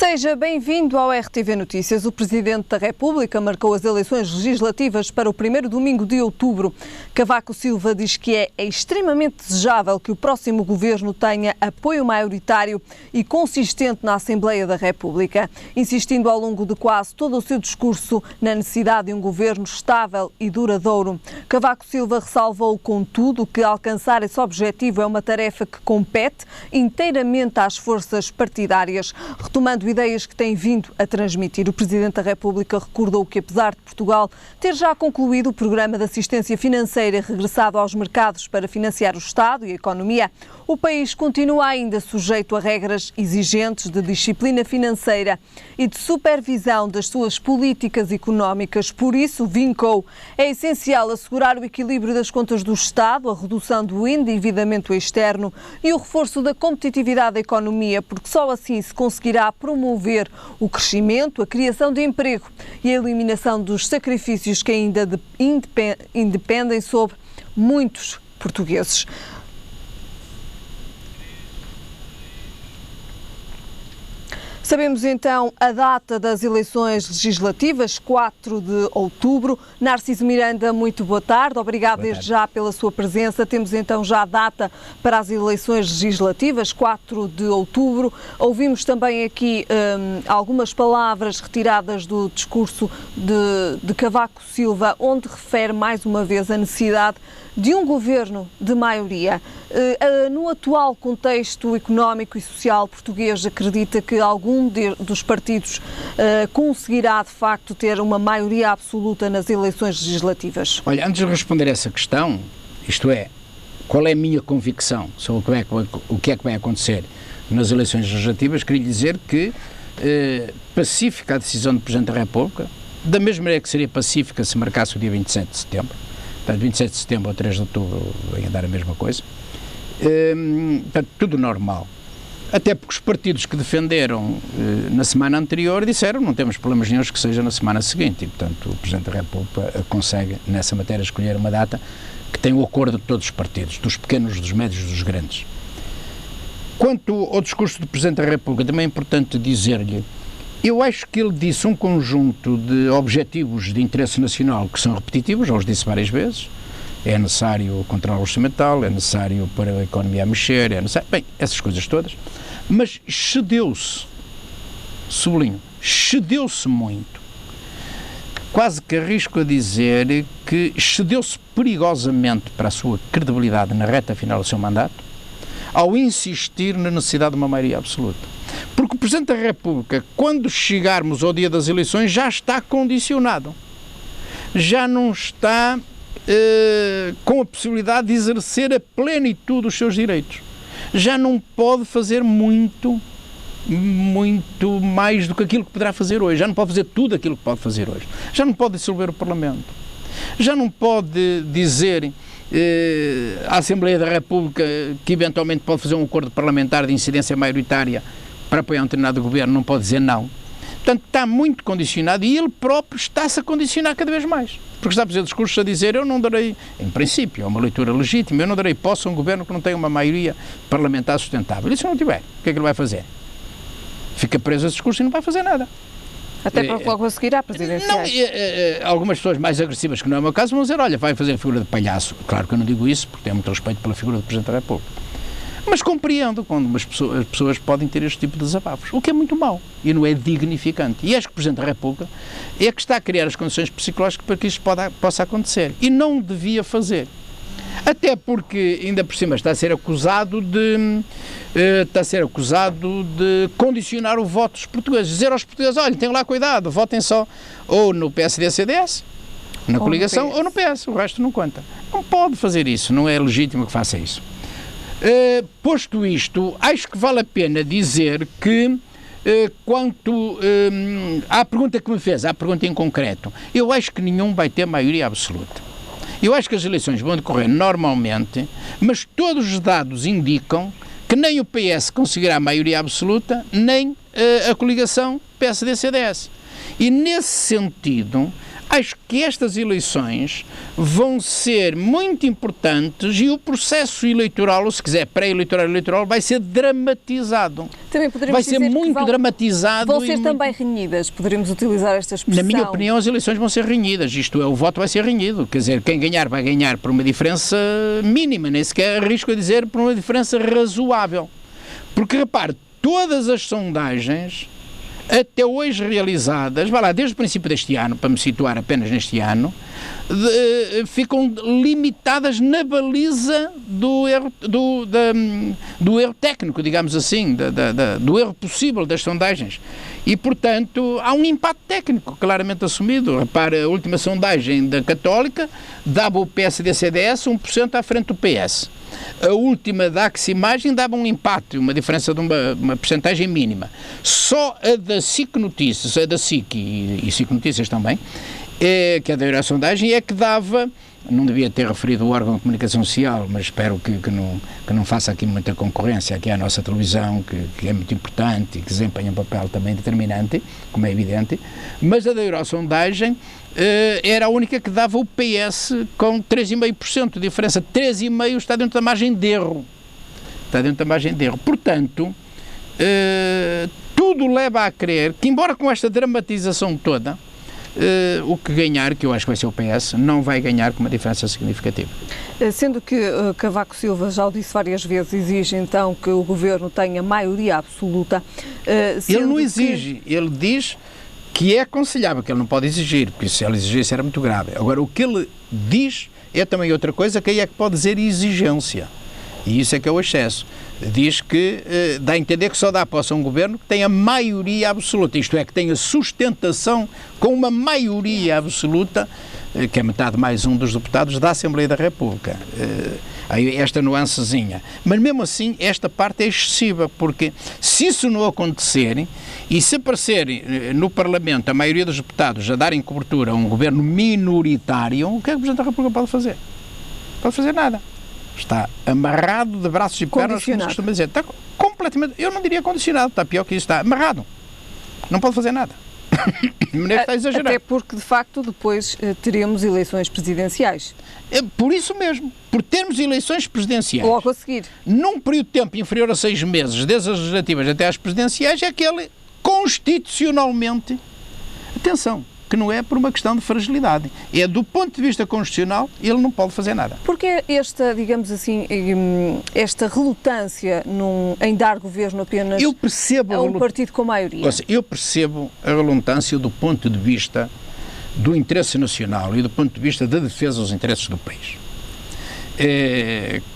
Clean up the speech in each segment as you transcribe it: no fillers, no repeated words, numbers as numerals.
Seja bem-vindo ao RTV Notícias. O Presidente da República marcou as eleições legislativas para o primeiro domingo de outubro. Cavaco Silva diz que é extremamente desejável que o próximo governo tenha apoio maioritário e consistente na Assembleia da República, insistindo ao longo de quase todo o seu discurso na necessidade de um governo estável e duradouro. Cavaco Silva ressalvou, contudo, que alcançar esse objetivo é uma tarefa que compete inteiramente às forças partidárias. Retomando ideias que tem vindo a transmitir, o Presidente da República recordou que, apesar de Portugal ter já concluído o programa de assistência financeira e regressado aos mercados para financiar o Estado e a economia, o país continua ainda sujeito a regras exigentes de disciplina financeira e de supervisão das suas políticas económicas. Por isso, vincou, é essencial assegurar o equilíbrio das contas do Estado, a redução do endividamento externo e o reforço da competitividade da economia, porque só assim se conseguirá promover o crescimento, a criação de emprego e a eliminação dos sacrifícios que ainda independem sobre muitos portugueses. Sabemos então a data das eleições legislativas, 4 de outubro. Narciso Miranda, muito boa tarde. Obrigado desde já pela sua presença. Temos então já a data para as eleições legislativas, 4 de outubro. Ouvimos também aqui algumas palavras retiradas do discurso de Cavaco Silva, onde refere mais uma vez a necessidade de um governo de maioria. No atual contexto económico e social português, acredita que algum dos partidos conseguirá, de facto, ter uma maioria absoluta nas eleições legislativas? Olha, antes de responder a essa questão, isto é, qual é a minha convicção sobre o que é que vai acontecer nas eleições legislativas, queria dizer que pacífica a decisão do Presidente da República, da mesma maneira que seria pacífica se marcasse o dia 27 de setembro, portanto, 27 de setembro ou 3 de outubro vem a dar a mesma coisa. Portanto, tudo normal. Até porque os partidos que defenderam na semana anterior disseram não temos problemas nenhums que seja na semana seguinte e, portanto, o Presidente da República consegue, nessa matéria, escolher uma data que tem o acordo de todos os partidos, dos pequenos, dos médios e dos grandes. Quanto ao discurso do Presidente da República, também é importante dizer-lhe, eu acho que ele disse um conjunto de objetivos de interesse nacional que são repetitivos, já os disse várias vezes. É necessário o controle orçamental, é necessário para a economia a mexer, é necessário, bem, essas coisas todas, mas cedeu-se, sublinho, cedeu-se muito. Quase que arrisco a dizer que cedeu-se perigosamente para a sua credibilidade na reta final do seu mandato, ao insistir na necessidade de uma maioria absoluta. Porque o Presidente da República, quando chegarmos ao dia das eleições, já está condicionado. Já não está com a possibilidade de exercer a plenitude dos seus direitos. Já não pode fazer muito mais do que aquilo que poderá fazer hoje. Já não pode fazer tudo aquilo que pode fazer hoje. Já não pode dissolver o Parlamento. Já não pode dizer à Assembleia da República que eventualmente pode fazer um acordo parlamentar de incidência maioritária para apoiar um determinado governo, não pode dizer não. Portanto, está muito condicionado e ele próprio está-se a condicionar cada vez mais. Porque está a fazer discursos a dizer, eu não darei, em princípio, é uma leitura legítima, eu não darei posse a um governo que não tenha uma maioria parlamentar sustentável. E se não tiver, o que é que ele vai fazer? Fica preso a esse discurso e não vai fazer nada. Até para logo conseguir a presidenciais. Algumas pessoas mais agressivas, que não é o meu caso, vão dizer, olha, vai fazer a figura de palhaço. Claro que eu não digo isso, porque tenho muito respeito pela figura do Presidente da República. Mas compreendo quando as pessoas podem ter este tipo de desabafos, o que é muito mau e não é dignificante. E acho que o Presidente da República é que está a criar as condições psicológicas para que isto possa acontecer. E não devia fazer. Até porque, ainda por cima, está a ser acusado de condicionar o voto dos portugueses. Dizer aos portugueses, olha, tenham lá cuidado, votem só ou no PSD-CDS, na coligação, ou no PS, o resto não conta. Não pode fazer isso, não é legítimo que faça isso. Posto isto, acho que vale a pena dizer que quanto à pergunta que me fez, à pergunta em concreto, eu acho que nenhum vai ter maioria absoluta. Eu acho que as eleições vão decorrer normalmente, mas todos os dados indicam que nem o PS conseguirá maioria absoluta, nem a coligação PSD-CDS. E, nesse sentido, acho que estas eleições vão ser muito importantes e o processo eleitoral, ou se quiser pré-eleitoral e eleitoral, vai ser dramatizado. Também poderemos vai ser dizer muito dramatizado. Vão ser também renhidas, poderemos utilizar esta expressão. Na minha opinião, as eleições vão ser renhidas, isto é, o voto vai ser renhido, quer dizer, quem ganhar vai ganhar por uma diferença mínima, nem sequer arrisco a dizer por uma diferença razoável. Porque, repare, todas as sondagens até hoje realizadas, vai lá, desde o princípio deste ano, para me situar apenas neste ano, ficam limitadas na baliza do erro técnico, digamos assim, do erro possível das sondagens. E, portanto, há um impacto técnico claramente assumido. Repara, a última sondagem da Católica dava o PSD-CDS 1% à frente do PS. A última da Aximagem dava um empate, uma diferença de uma percentagem mínima. Só a da SIC Notícias, a da SIC e SIC Notícias também, que é da Eurosondagem, é que dava, não devia ter referido o órgão de comunicação social, mas espero que não faça aqui muita concorrência aqui à nossa televisão, que é muito importante e que desempenha um papel também determinante, como é evidente, mas a da Eurosondagem era a única que dava o PS com 3,5% de diferença. 3,5% está dentro da margem de erro. Está dentro da margem de erro. Portanto, tudo leva a crer que, embora com esta dramatização toda, o que ganhar, que eu acho que vai ser o PS, não vai ganhar com uma diferença significativa. Sendo que Cavaco Silva, já o disse várias vezes, exige então que o Governo tenha maioria absoluta. Ele não exige, ele diz que é aconselhável, que ele não pode exigir, porque se ele exigisse era muito grave. Agora, o que ele diz é também outra coisa, que aí é que pode dizer exigência. E isso é que é o excesso. Diz que dá a entender que só dá posse a um governo que tenha maioria absoluta, isto é, que tenha sustentação com uma maioria absoluta, que é metade mais um dos deputados da Assembleia da República. Esta nuancezinha. Mas mesmo assim, esta parte é excessiva, porque se isso não acontecer, e se aparecer no Parlamento a maioria dos deputados a darem cobertura a um governo minoritário, o que é que o Presidente da República pode fazer? Não pode fazer nada. Está amarrado de braços e pernas, como se costuma dizer. Está completamente, eu não diria condicionado, está pior que isso, está amarrado. Não pode fazer nada. De maneira que está a exagerar. Até porque, de facto, depois teremos eleições presidenciais. É por isso mesmo, por termos eleições presidenciais. Logo a seguir. Num período de tempo inferior a 6 meses, desde as legislativas até às presidenciais, é que ele, constitucionalmente, atenção, que não é por uma questão de fragilidade. É do ponto de vista constitucional, ele não pode fazer nada. Porque esta, digamos assim, esta relutância em dar governo apenas a um partido com maioria? Eu percebo a relutância do ponto de vista do interesse nacional e do ponto de vista da defesa dos interesses do país.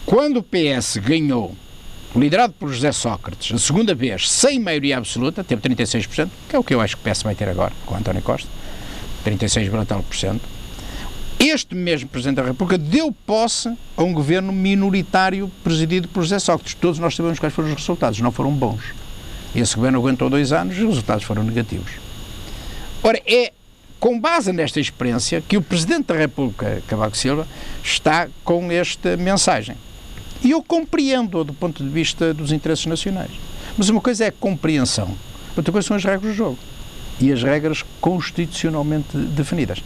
Quando o PS ganhou, liderado por José Sócrates, a segunda vez, sem maioria absoluta, teve 36%, que é o que eu acho que o PS vai ter agora, com António Costa, 36,tal%. Este mesmo Presidente da República deu posse a um governo minoritário presidido por José Sócrates. Todos nós sabemos quais foram os resultados, não foram bons. Esse governo aguentou 2 anos e os resultados foram negativos. Ora, é com base nesta experiência que o Presidente da República, Cavaco Silva, está com esta mensagem. E eu compreendo do ponto de vista dos interesses nacionais. Mas uma coisa é a compreensão, outra coisa são as regras do jogo. E as regras constitucionalmente definidas.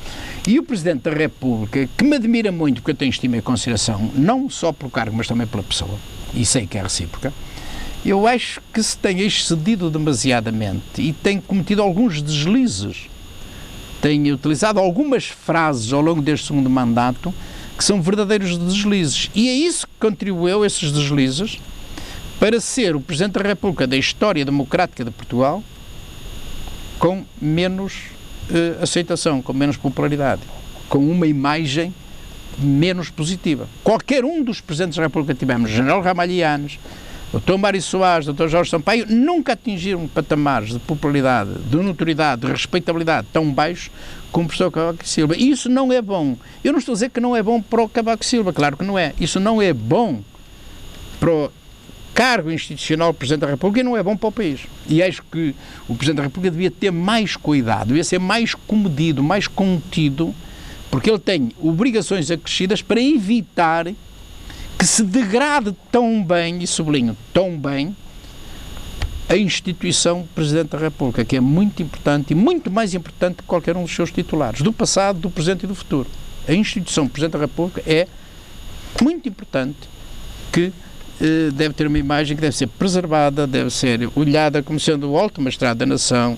E o Presidente da República, que me admira muito, porque eu tenho estima e consideração, não só pelo cargo, mas também pela pessoa, e sei que é recíproca, eu acho que se tem excedido demasiadamente e tem cometido alguns deslizes. Tem utilizado algumas frases ao longo deste segundo mandato que são verdadeiros deslizes. E é isso que contribuiu, esses deslizes, para ser o Presidente da República da história democrática de Portugal com menos aceitação, com menos popularidade, com uma imagem menos positiva. Qualquer um dos Presidentes da República que tivemos, General Ramalhianes, Dr. Mário Soares, Dr. Jorge Sampaio, nunca atingiram patamares de popularidade, de notoriedade, de respeitabilidade tão baixos como o professor Cavaco Silva. E isso não é bom. Eu não estou a dizer que não é bom para o Cavaco Silva, claro que não é. Isso não é bom para o cargo institucional do Presidente da República e não é bom para o país. E acho que o Presidente da República devia ter mais cuidado, devia ser mais comedido, mais contido, porque ele tem obrigações acrescidas para evitar que se degrade tão bem, e sublinho, tão bem, a instituição Presidente da República, que é muito importante e muito mais importante que qualquer um dos seus titulares, do passado, do presente e do futuro. A instituição Presidente da República é muito importante, que deve ter uma imagem que deve ser preservada, deve ser olhada como sendo o alto magistrado da nação,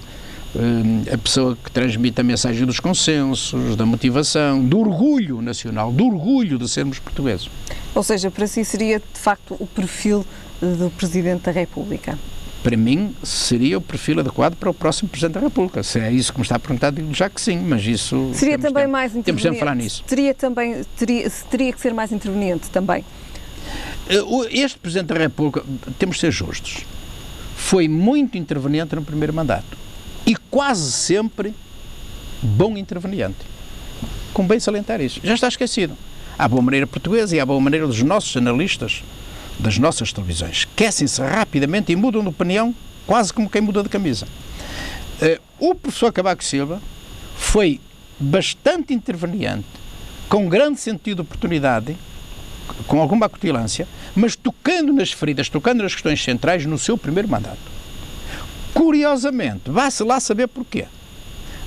a pessoa que transmite a mensagem dos consensos, da motivação, do orgulho nacional, do orgulho de sermos portugueses. Ou seja, para si seria, de facto, o perfil do Presidente da República? Para mim, seria o perfil adequado para o próximo Presidente da República. Se é isso que me está a perguntar, digo já que sim, mas isso... Seria também mais interveniente? Temos sempre a falar nisso. Teria que ser mais interveniente também? Este Presidente da República, temos de ser justos, foi muito interveniente no primeiro mandato e quase sempre bom interveniente. Com bem salientar isso. Já está esquecido. Há boa maneira portuguesa e há boa maneira dos nossos analistas das nossas televisões. Esquecem-se rapidamente e mudam de opinião quase como quem muda de camisa. O professor Cavaco Silva foi bastante interveniente, com grande sentido de oportunidade, com alguma acutilância, mas tocando nas feridas, tocando nas questões centrais no seu primeiro mandato. Curiosamente, vá-se lá saber porquê.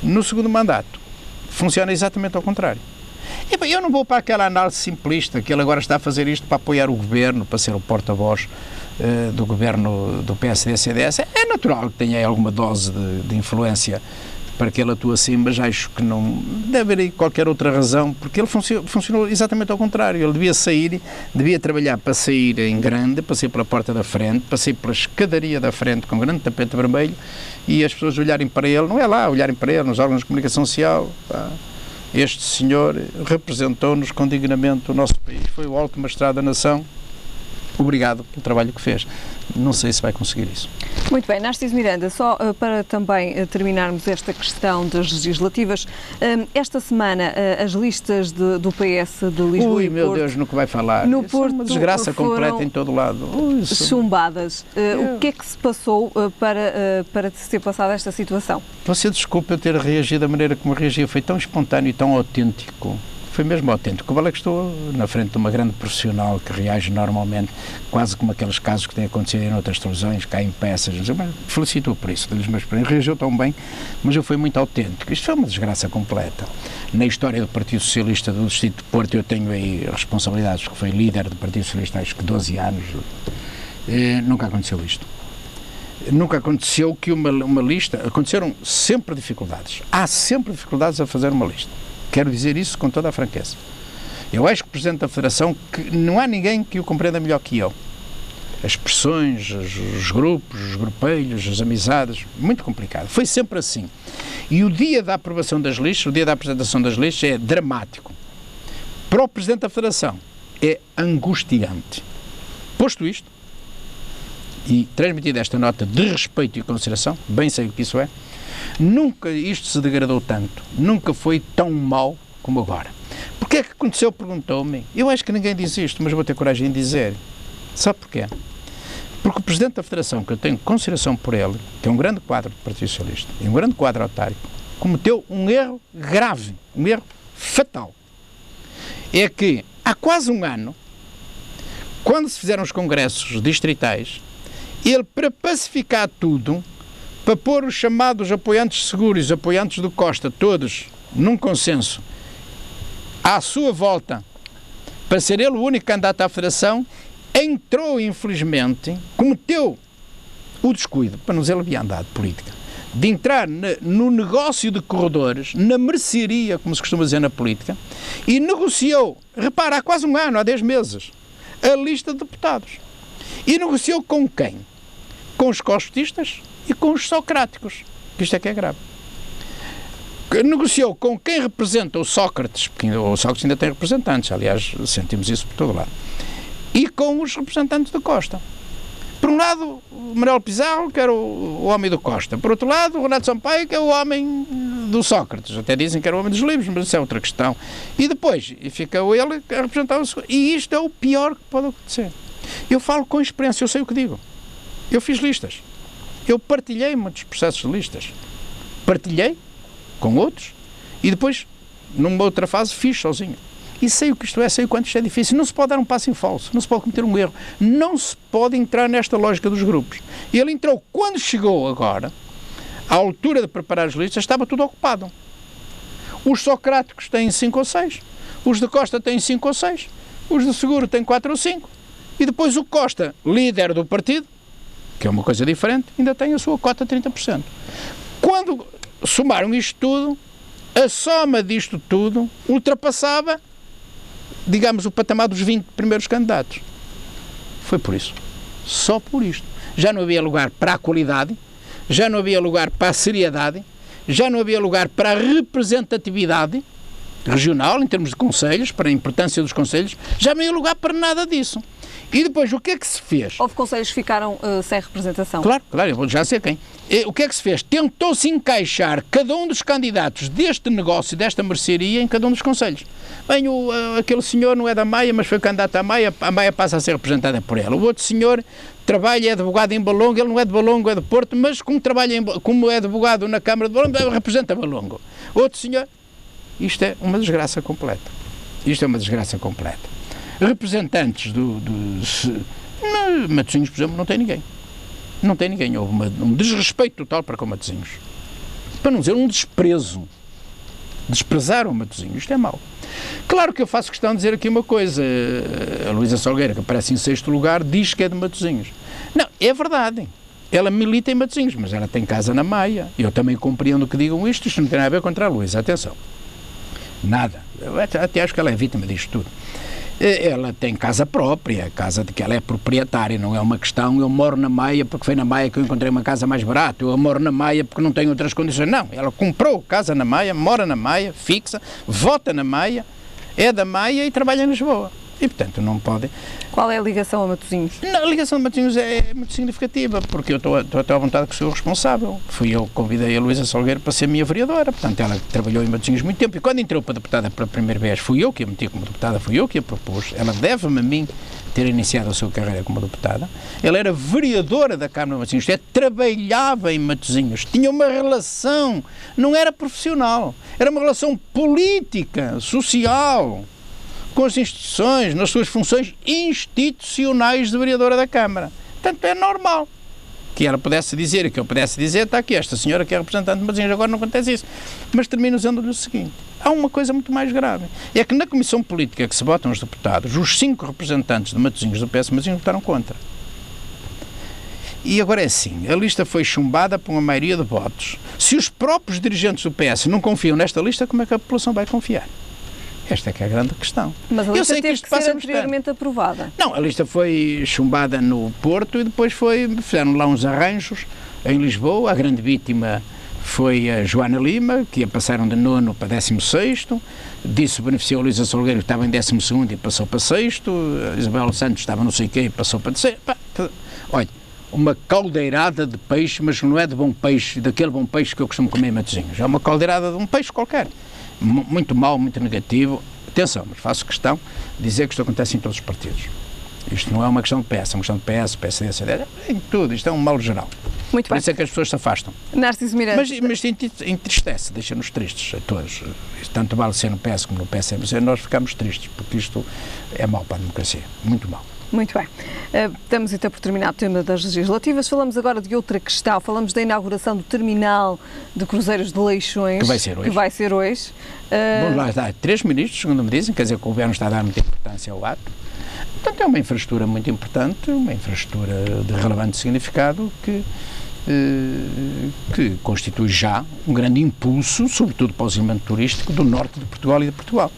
No segundo mandato, funciona exatamente ao contrário. Eu não vou para aquela análise simplista que ele agora está a fazer isto para apoiar o governo, para ser o porta-voz do governo do PSD-CDS. É natural que tenha aí alguma dose de influência para que ele atue assim, mas acho que não deve haver aí qualquer outra razão, porque ele funcionou exatamente ao contrário. Ele devia sair, devia trabalhar para sair em grande, para sair pela porta da frente, para sair pela escadaria da frente com grande tapete vermelho e as pessoas olharem para ele, não é lá, olharem para ele nos órgãos de comunicação social, pá. Este senhor representou-nos com dignamente o nosso país, foi o alto magistrado da nação. Obrigado pelo trabalho que fez. Não sei se vai conseguir isso. Muito bem, Narciso Miranda, só para também terminarmos esta questão das legislativas, esta semana as listas do PS de Lisboa Ui, e meu Porto, Deus, no que vai falar. no Isso Porto, é uma desgraça completa em todo lado. Chumbadas. O que é que se passou para ser passada esta situação? Você desculpe eu ter reagido da maneira como reagi, foi tão espontâneo e tão autêntico. Foi mesmo autêntico. Vale que estou na frente de uma grande profissional que reage normalmente, quase como aqueles casos que têm acontecido em outras televisões, caem peças. Felicito-o por isso, reagiu tão bem, mas eu fui muito autêntico. Isto foi uma desgraça completa. Na história do Partido Socialista do Distrito de Porto, eu tenho aí responsabilidades, porque foi líder do Partido Socialista, acho que 12 anos. Nunca aconteceu isto. Nunca aconteceu que uma lista... Aconteceram sempre dificuldades. Há sempre dificuldades a fazer uma lista. Quero dizer isso com toda a franqueza. Eu acho que o Presidente da Federação, que não há ninguém que o compreenda melhor que eu. As pressões, os grupos, os grupelhos, as amizades, muito complicado. Foi sempre assim. E o dia da aprovação das listas, o dia da apresentação das listas é dramático. Para o Presidente da Federação é angustiante. Posto isto, e transmitida esta nota de respeito e consideração, bem sei o que isso é, nunca isto se degradou tanto, nunca foi tão mau como agora. Porquê é que aconteceu? Perguntou-me. Eu acho que ninguém diz isto, mas vou ter coragem de dizer. Sabe porquê? Porque o Presidente da Federação, que eu tenho consideração por ele, que é um grande quadro do Partido Socialista, e um grande quadro autárquico, cometeu um erro grave, um erro fatal. É que há quase um ano, quando se fizeram os congressos distritais, ele, para pacificar tudo, para pôr os chamados apoiantes seguros, os apoiantes do Costa, todos num consenso, à sua volta, para ser ele o único candidato à Federação, entrou, infelizmente, cometeu o descuido, para não dizer leviandade política, de entrar no negócio de corredores, na mercearia, como se costuma dizer na política, e negociou, repara, há quase um ano, há 10 meses, a lista de deputados. E negociou com quem? Com os costistas e com os socráticos, que isto é que é grave. Negociou com quem representa o Sócrates, porque o Sócrates ainda tem representantes, aliás, sentimos isso por todo lado, e com os representantes do Costa. Por um lado, o Manuel Pizarro, que era o homem do Costa. Por outro lado, o Renato Sampaio, que é o homem do Sócrates. Até dizem que era o homem dos livros, mas isso é outra questão. E depois, fica ele a representar o... E isto é o pior que pode acontecer. Eu falo com experiência, eu sei o que digo. Eu fiz listas. Eu partilhei muitos processos de listas. Partilhei com outros e depois, numa outra fase, fiz sozinho. E sei o que isto é, sei o quanto isto é difícil. Não se pode dar um passo em falso, não se pode cometer um erro. Não se pode entrar nesta lógica dos grupos. Ele entrou, quando chegou agora, à altura de preparar as listas, estava tudo ocupado. Os socráticos têm 5 ou 6, os de Costa têm 5 ou 6, os de Seguro têm 4 ou 5, e depois o Costa, líder do partido, que é uma coisa diferente, ainda tem a sua cota de 30%. Quando somaram isto tudo, a soma disto tudo ultrapassava, digamos, o patamar dos 20 primeiros candidatos. Foi por isso. Só por isto. Já não havia lugar para a qualidade, já não havia lugar para a seriedade, já não havia lugar para a representatividade regional, em termos de conselhos, para a importância dos conselhos, já não havia lugar para nada disso. E depois, o que é que se fez? Houve conselhos que ficaram sem representação. Claro, eu vou já sei quem. O que é que se fez? Tentou-se encaixar cada um dos candidatos deste negócio, desta mercearia, em cada um dos conselhos. Bem, aquele senhor não é da Maia, mas foi candidato à Maia passa a ser representada por ela. O outro senhor trabalha, é advogado em Valongo, ele não é de Valongo, é de Porto, mas como é advogado na Câmara de Valongo, representa Valongo. Outro senhor... Isto é uma desgraça completa. Isto é uma desgraça completa. Representantes Matosinhos, por exemplo, não tem ninguém. Não tem ninguém. Houve um desrespeito total para com Matosinhos. Para não dizer um desprezo. Desprezaram Matosinhos. Isto é mau. Claro que eu faço questão de dizer aqui uma coisa. A Luísa Salgueira, que aparece em 6º lugar, diz que é de Matosinhos. Não, é verdade. Ela milita em Matosinhos, mas ela tem casa na Maia. Eu também compreendo que digam isto. Isto não tem nada a ver contra a Luísa. Atenção. Nada. Eu até acho que ela é vítima disto tudo. Ela tem casa própria, casa de que ela é proprietária, não é uma questão, eu moro na Maia porque foi na Maia que eu encontrei uma casa mais barata, eu moro na Maia porque não tenho outras condições. Não, ela comprou casa na Maia, mora na Maia, fixa, vota na Maia, é da Maia e trabalha em Lisboa. E, portanto, não pode... Qual é a ligação a Matosinhos? Não, a ligação a Matosinhos é muito significativa, porque eu estou até à vontade que sou o responsável. Fui eu que convidei a Luísa Salgueiro para ser minha vereadora. Portanto, ela trabalhou em Matosinhos muito tempo. E quando entrou para deputada pela primeira vez, fui eu que a meti como deputada, fui eu que a propus. Ela deve-me a mim ter iniciado a sua carreira como deputada. Ela era vereadora da Câmara de Matosinhos, trabalhava em Matosinhos, tinha uma relação, não era profissional, era uma relação política, social, com as instituições, nas suas funções institucionais de vereadora da Câmara. Portanto, é normal que ela pudesse dizer, e que eu pudesse dizer, está aqui, esta senhora que é representante de Matosinhos, agora não acontece isso. Mas termino dizendo-lhe o seguinte, há uma coisa muito mais grave, é que na Comissão Política que se votam os deputados, os 5 representantes de Matosinhos do PS Matosinhos votaram contra. E agora é assim, a lista foi chumbada por uma maioria de votos. Se os próprios dirigentes do PS não confiam nesta lista, como é que a população vai confiar? Esta é que é a grande questão. Mas a lista teve que ser anteriormente aprovada. Não, a lista foi chumbada no Porto e depois fizeram lá uns arranjos em Lisboa. A grande vítima foi a Joana Lima, que passaram de 9º para 16º. Disso beneficiou a Luísa Salgueiro, que estava em 12º e passou para 6º. A Isabel Santos estava não sei o quê e passou para 16º. Olha, uma caldeirada de peixe, mas não é de bom peixe, daquele bom peixe que eu costumo comer em Matosinhos. É uma caldeirada de um peixe qualquer. Muito mau, muito negativo. Atenção, mas faço questão de dizer que isto acontece em todos os partidos. Isto não é uma questão de PS, é uma questão de PS, PSD, CDS, em tudo. Isto é um mal geral. Muito bem. Por isso é que as pessoas se afastam. Narciso Miranda. Mas entristece, deixa-nos tristes a todos. Tanto vale ser no PS como no PSD, nós ficamos tristes, porque isto é mau para a democracia. Muito mau. Muito bem. Estamos então por terminar o tema das legislativas. Falamos agora de outra questão. Falamos da inauguração do terminal de cruzeiros de Leixões. Que vai ser hoje. Bom, lá está. 3 ministros, segundo me dizem, quer dizer que o Governo está a dar muita importância ao ato. Portanto, é uma infraestrutura muito importante, uma infraestrutura de relevante significado que constitui já um grande impulso, sobretudo para o desenvolvimento turístico do norte de Portugal e de Portugal.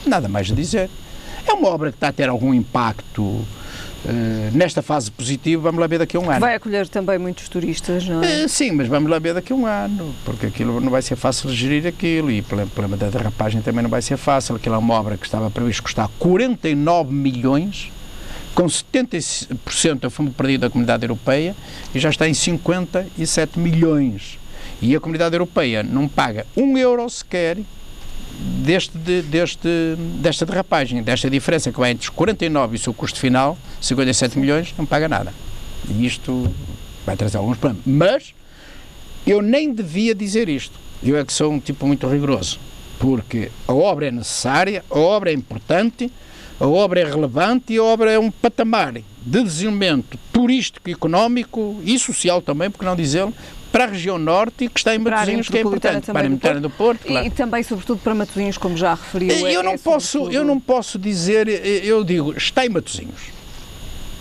Nada mais a dizer. É uma obra que está a ter algum impacto nesta fase positiva, vamos lá ver daqui a um ano. Vai acolher também muitos turistas, não é? Sim, mas vamos lá ver daqui a um ano, porque aquilo não vai ser fácil de gerir aquilo e pela da derrapagem também não vai ser fácil. Aquilo é uma obra que estava previsto custar 49 milhões, com 70% a fundo perdido da Comunidade Europeia e já está em 57 milhões. E a Comunidade Europeia não paga €1 sequer desta derrapagem, desta diferença que vai entre os 49 e o seu custo final, 57 milhões, não paga nada. E isto vai trazer alguns problemas. Mas eu nem devia dizer isto. Eu é que sou um tipo muito rigoroso, porque a obra é necessária, a obra é importante, a obra é relevante e a obra é um patamar de desenvolvimento turístico, económico e social também, porque não dizê-lo, para a região norte e que está em Matosinhos, que é importante, para a metropolitana do Porto, claro. E também, sobretudo, para Matosinhos, como já referiu. Eu não posso dizer, eu digo, está em Matosinhos.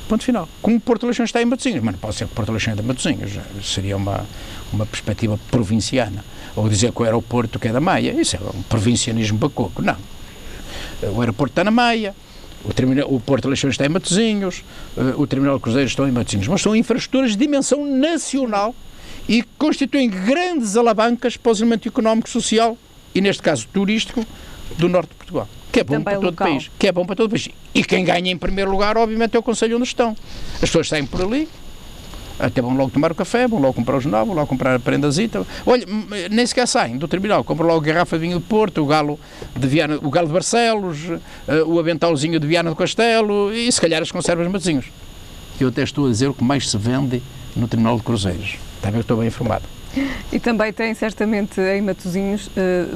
Ponto final. Como Porto Leixões está em Matosinhos, mas não pode ser que Porto Leixões é de Matosinhos. Seria uma perspectiva provinciana. Ou dizer que o aeroporto que é da Maia, isso é um provincianismo bacoco. Não. O aeroporto está na Maia, o Porto Leixões está em Matosinhos, o terminal de cruzeiros está em Matosinhos, mas são infraestruturas de dimensão nacional e constituem grandes alavancas para o desenvolvimento económico, social e, neste caso, turístico do norte de Portugal. Que é bom para todo o país. Que é bom para todo o país. E quem ganha em primeiro lugar, obviamente, é o concelho onde estão. As pessoas saem por ali, até vão logo tomar o café, vão logo comprar o jornal, vão logo comprar a prendazita. Olha, nem sequer saem do terminal, compram logo a garrafa de vinho de Porto, o galo de Barcelos, o aventalzinho de Viana do Castelo e, se calhar, as conservas de Matosinhos. Eu até estou a dizer o que mais se vende no terminal de cruzeiros. Está a ver que estou bem informado. E também tem, certamente, em Matosinhos,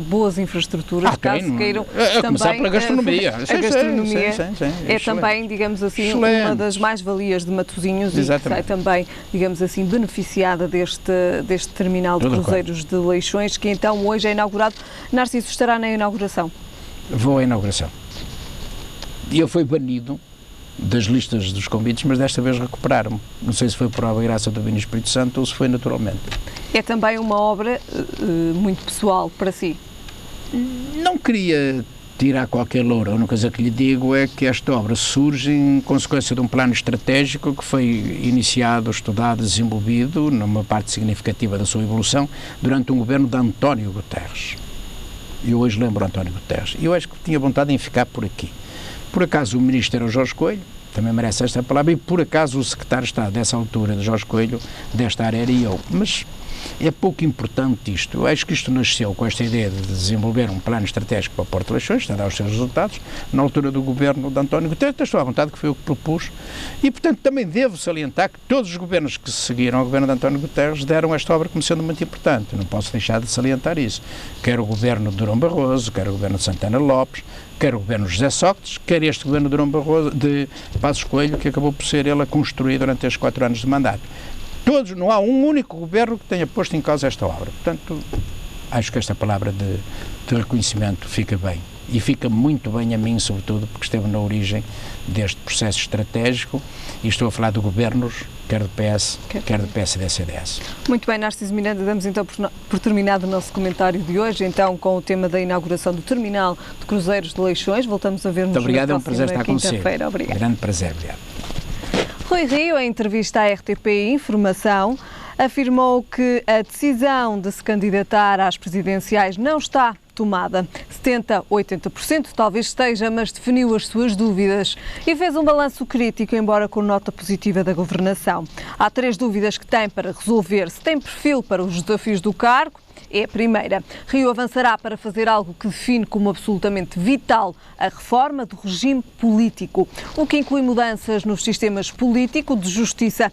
boas infraestruturas, caso queiram. A começar pela gastronomia. A gastronomia é também, digamos assim, uma das mais-valias de Matosinhos. Exatamente. E que sai também, digamos assim, beneficiada deste terminal de cruzeiros de Leixões, que então hoje é inaugurado. Narciso, estará na inauguração? Vou à inauguração. E eu fui banido das listas dos convites, mas desta vez recuperaram-me. Não sei se foi por obra e graça do Divino Espírito Santo ou se foi naturalmente. É também uma obra muito pessoal para si? Não queria tirar qualquer louro. A única coisa que lhe digo é que esta obra surge em consequência de um plano estratégico que foi iniciado, estudado, desenvolvido, numa parte significativa da sua evolução, durante um governo de António Guterres. Eu hoje lembro António Guterres. E eu acho que tinha vontade em ficar por aqui. Por acaso o ministro era o Jorge Coelho, também merece esta palavra, e por acaso o secretário de Estado dessa altura, de Jorge Coelho, desta área era eu. Mas é pouco importante isto. Eu acho que isto nasceu com esta ideia de desenvolver um plano estratégico para Porto Leixões, está a dar os seus resultados, na altura do governo de António Guterres, estou à vontade que foi eu que propus, e portanto também devo salientar que todos os governos que seguiram ao governo de António Guterres deram esta obra como sendo muito importante. Não posso deixar de salientar isso. Quer o governo de Durão Barroso, quer o governo de Santana Lopes, quer o governo de José Sócrates, quer este governo de Durão Barroso, de Passos Coelho, que acabou por ser ele a construir durante estes 4 anos de mandato. Todos, não há um único governo que tenha posto em causa esta obra. Portanto, acho que esta palavra de reconhecimento fica bem. E fica muito bem a mim, sobretudo, porque esteve na origem deste processo estratégico e estou a falar de governos, quer do PS, quer do PSD e CDS. Muito bem, Narciso Miranda, damos então por terminado o nosso comentário de hoje, então com o tema da inauguração do terminal de cruzeiros de Leixões. Voltamos a ver-nos na próxima quinta-feira. Obrigado. Grande prazer, obrigado. Rui Rio, em entrevista à RTP Informação, afirmou que a decisão de se candidatar às presidenciais não está tomada. 70%, 80% talvez esteja, mas definiu as suas dúvidas e fez um balanço crítico, embora com nota positiva da governação. Há 3 dúvidas que tem para resolver. Se tem perfil para os desafios do cargo, é a primeira. Rio avançará para fazer algo que define como absolutamente vital a reforma do regime político, o que inclui mudanças nos sistemas político, de justiça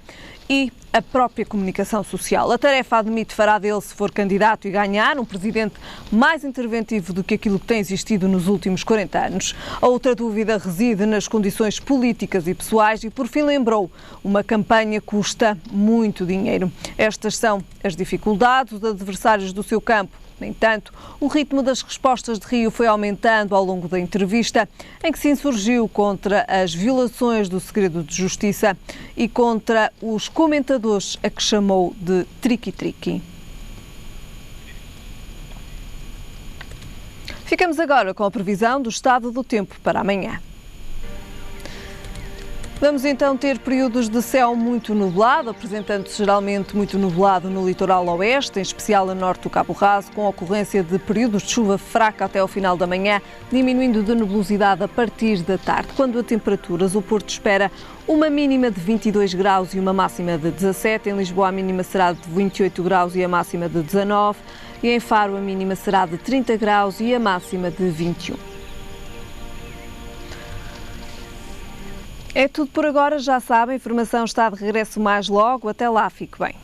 e a própria comunicação social. A tarefa, admite, fará dele, se for candidato e ganhar, um presidente mais interventivo do que aquilo que tem existido nos últimos 40 anos. A outra dúvida reside nas condições políticas e pessoais e, por fim, lembrou, uma campanha custa muito dinheiro. Estas são as dificuldades dos adversários do seu campo. No entanto, o ritmo das respostas de Rio foi aumentando ao longo da entrevista, em que se insurgiu contra as violações do segredo de justiça e contra os comentadores a que chamou de triqui-triqui. Ficamos agora com a previsão do estado do tempo para amanhã. Vamos então ter períodos de céu muito nublado, apresentando-se geralmente muito nublado no litoral oeste, em especial a norte do Cabo Raso, com a ocorrência de períodos de chuva fraca até ao final da manhã, diminuindo de nebulosidade a partir da tarde. Quando a temperaturas, o Porto espera uma mínima de 22 graus e uma máxima de 17. Em Lisboa a mínima será de 28 graus e a máxima de 19. E em Faro a mínima será de 30 graus e a máxima de 21. É tudo por agora, já sabem, a informação está de regresso mais logo. Até lá, fique bem.